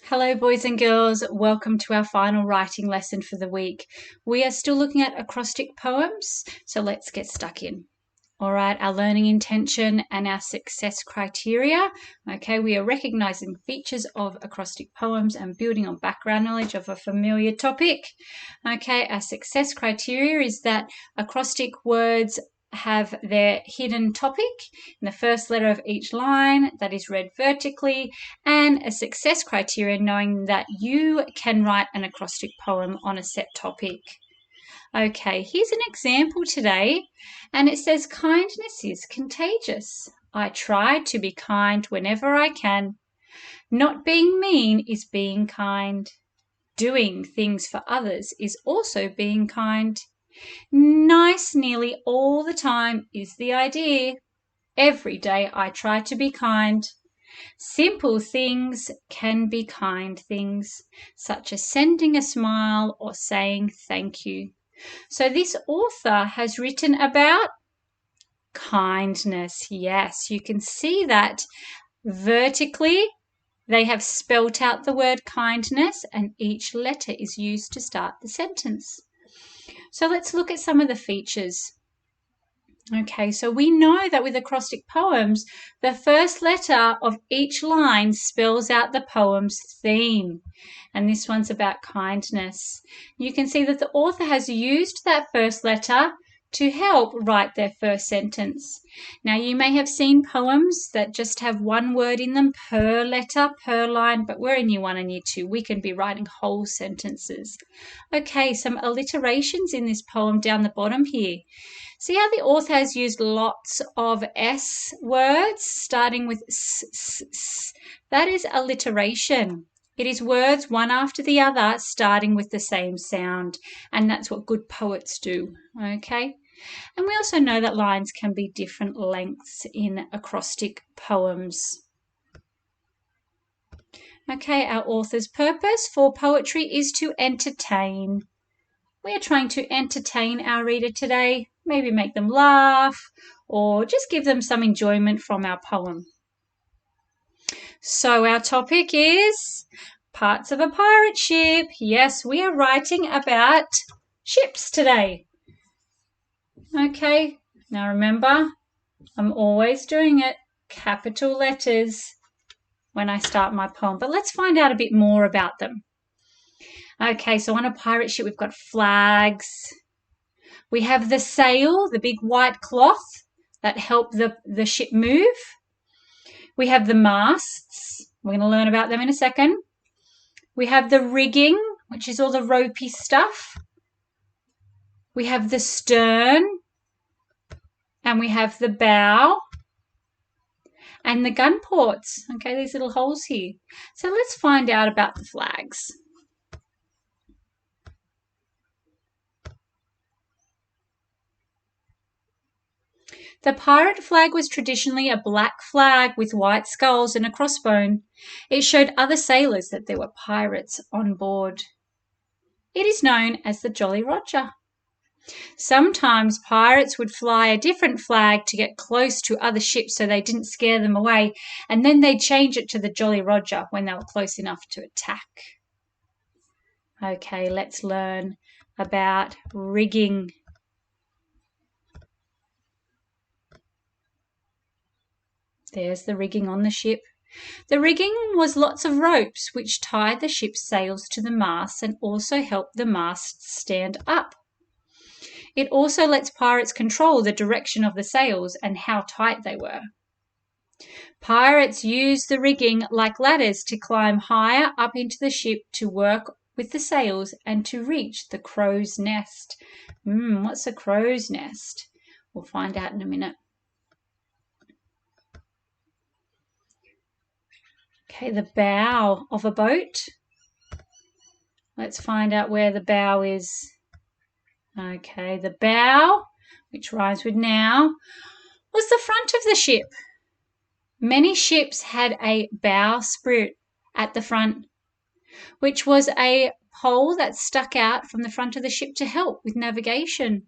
Hello, boys and girls. Welcome to our final writing lesson for the week. We are still looking at acrostic poems, so let's get stuck in. All right, our learning intention and our success criteria. Okay, we are recognizing features of acrostic poems and building on background knowledge of a familiar topic. Okay, our success criteria is that acrostic words have their hidden topic in the first letter of each line that is read vertically, and a success criteria knowing that you can write an acrostic poem on a set topic. Okay, here's an example today, and it says, kindness is contagious. I try to be kind whenever I can. Not being mean is being kind. Doing things for others is also being kind. Nice nearly all the time is the idea. Every day I try to be kind. Simple things can be kind things, such as sending a smile or saying thank you. So this author has written about kindness. Yes, you can see that vertically they have spelt out the word kindness, and each letter is used to start the sentence. So let's look at some of the features. Okay, so we know that with acrostic poems, the first letter of each line spells out the poem's theme. And this one's about kindness. You can see that the author has used that first letter to help write their first sentence. Now, you may have seen poems that just have one word in them per letter, per line, but we're in year 1 and year 2. We can be writing whole sentences. Okay, some alliterations in this poem down the bottom here. See how the author has used lots of S words starting with s, s, s. That is alliteration. It is words one after the other starting with the same sound, and that's what good poets do, okay? And we also know that lines can be different lengths in acrostic poems. Okay, our author's purpose for poetry is to entertain. We are trying to entertain our reader today, maybe make them laugh or just give them some enjoyment from our poem. So our topic is parts of a pirate ship. Yes, we are writing about ships today. Okay, now remember, I'm always doing it capital letters when I start my poem, but let's find out a bit more about them. Okay, so on a pirate ship, we've got flags. We have the sail, the big white cloth that help the ship move. We have the masts. We're going to learn about them in a second. We have the rigging, which is all the ropey stuff. We have the stern. And we have the bow. And the gun ports. Okay, these little holes here. So let's find out about the flags. The pirate flag was traditionally a black flag with white skulls and a crossbone. It showed other sailors that there were pirates on board. It is known as the Jolly Roger. Sometimes pirates would fly a different flag to get close to other ships so they didn't scare them away, and then they'd change it to the Jolly Roger when they were close enough to attack. Okay, let's learn about rigging. There's the rigging on the ship. The rigging was lots of ropes which tied the ship's sails to the masts and also helped the masts stand up. It also lets pirates control the direction of the sails and how tight they were. Pirates used the rigging like ladders to climb higher up into the ship to work with the sails and to reach the crow's nest. What's a crow's nest? We'll find out in a minute. Okay, the bow of a boat. Let's find out where the bow is. Okay, the bow, which rhymes with now, was the front of the ship. Many ships had a bowsprit at the front, which was a pole that stuck out from the front of the ship to help with navigation.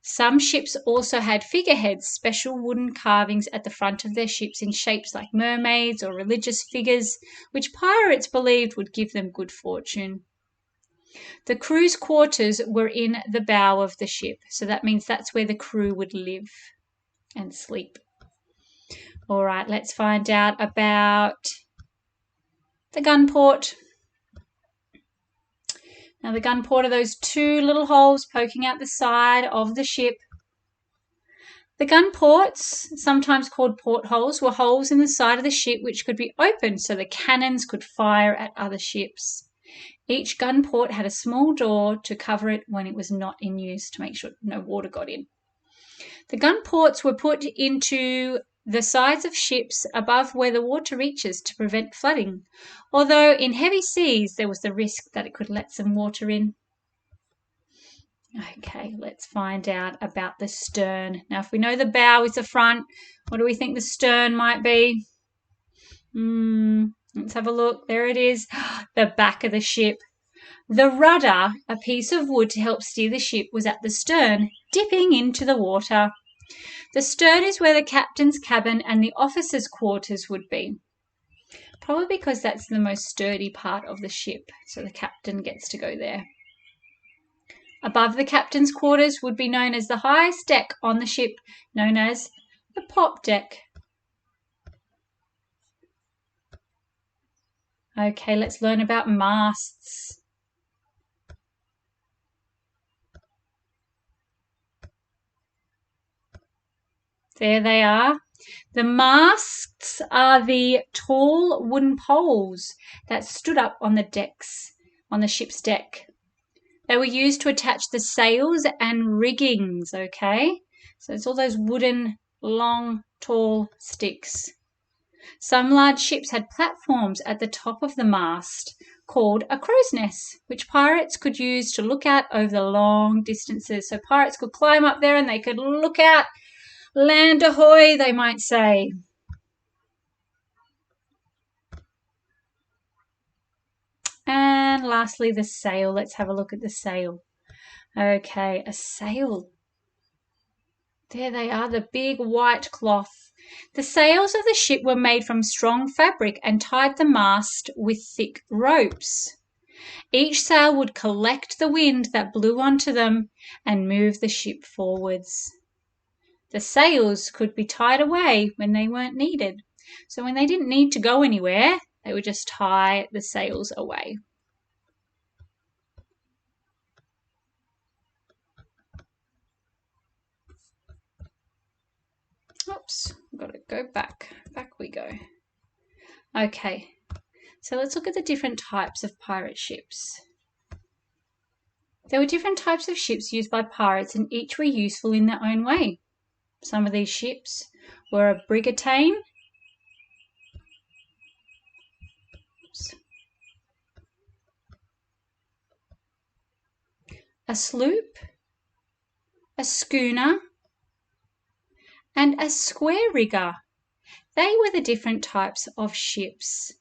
Some ships also had figureheads, special wooden carvings at the front of their ships in shapes like mermaids or religious figures, which pirates believed would give them good fortune. The crew's quarters were in the bow of the ship, so that means that's where the crew would live and sleep. All right, let's find out about the gun port. Now, the gun port are those two little holes poking out the side of the ship. The gun ports, sometimes called portholes, were holes in the side of the ship which could be opened so the cannons could fire at other ships. Each gun port had a small door to cover it when it was not in use to make sure no water got in. The gun ports were put into the sides of ships above where the water reaches to prevent flooding, although in heavy seas there was the risk that it could let some water in. Okay, let's find out about the stern. Now, if we know the bow is the front, what do we think the stern might be? Let's have a look. There it is, the back of the ship. The rudder, a piece of wood to help steer the ship, was at the stern, dipping into the water. The stern is where the captain's cabin and the officers' quarters would be, probably because that's the most sturdy part of the ship, so the captain gets to go there. Above the captain's quarters would be known as the highest deck on the ship, known as the pop deck. Okay, let's learn about masts. There they are. The masts are the tall wooden poles that stood up on the decks, on the ship's deck. They were used to attach the sails and riggings, okay? So it's all those wooden, long, tall sticks. Some large ships had platforms at the top of the mast called a crow's nest, which pirates could use to look out over the long distances. So pirates could climb up there and they could look out, land ahoy, they might say. And lastly, the sail. Let's have a look at the sail. Okay, a sail. There they are, the big white cloth. The sails of the ship were made from strong fabric and tied the mast with thick ropes. Each sail would collect the wind that blew onto them and move the ship forwards. The sails could be tied away when they weren't needed. So when they didn't need to go anywhere, they would just tie the sails away. Oops, I've got to go back. Back we go. Okay, so let's look at the different types of pirate ships. There were different types of ships used by pirates and each were useful in their own way. Some of these ships were a brigantine, a sloop, a schooner, and a square rigger. They were the different types of ships.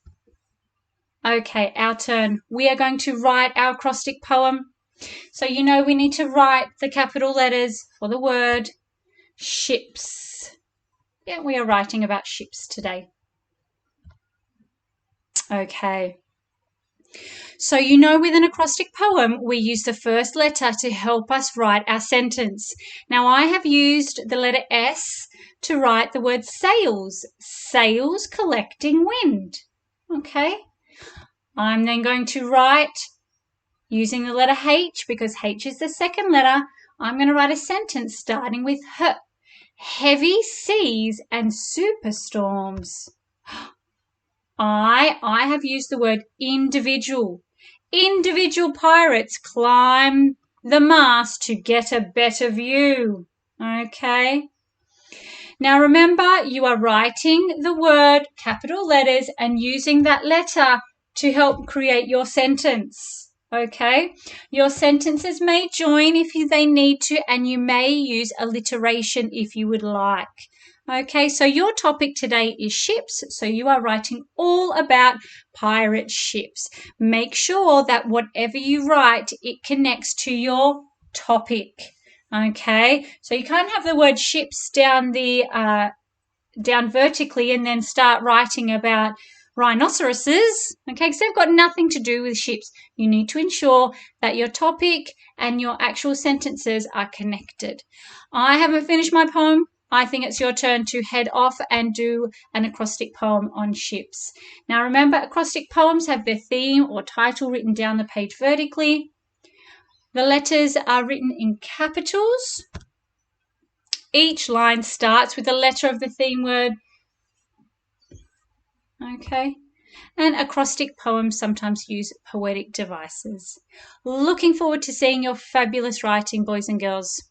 Okay, our turn. We are going to write our acrostic poem. So you know we need to write the capital letters for the word ships. Yeah, we are writing about ships today. Okay. So you know with an acrostic poem, we use the first letter to help us write our sentence. Now I have used the letter S to write the word sails. Sails collecting wind. Okay. I'm then going to write using the letter H because H is the second letter. I'm going to write a sentence starting with H. Heavy seas and superstorms. I have used the word individual. Individual pirates climb the mast to get a better view. Okay. Now remember, you are writing the word capital letters and using that letter to help create your sentence. Okay. Your sentences may join if they need to, and you may use alliteration if you would like. Okay, so your topic today is ships, so you are writing all about pirate ships. Make sure that whatever you write, it connects to your topic. Okay, so you can't have the word ships down down vertically and then start writing about rhinoceroses, okay, because they've got nothing to do with ships. You need to ensure that your topic and your actual sentences are connected. I haven't finished my poem. I think it's your turn to head off and do an acrostic poem on ships. Now remember, acrostic poems have their theme or title written down the page vertically. The letters are written in capitals. Each line starts with the letter of the theme word. Okay. And acrostic poems sometimes use poetic devices. Looking forward to seeing your fabulous writing, boys and girls.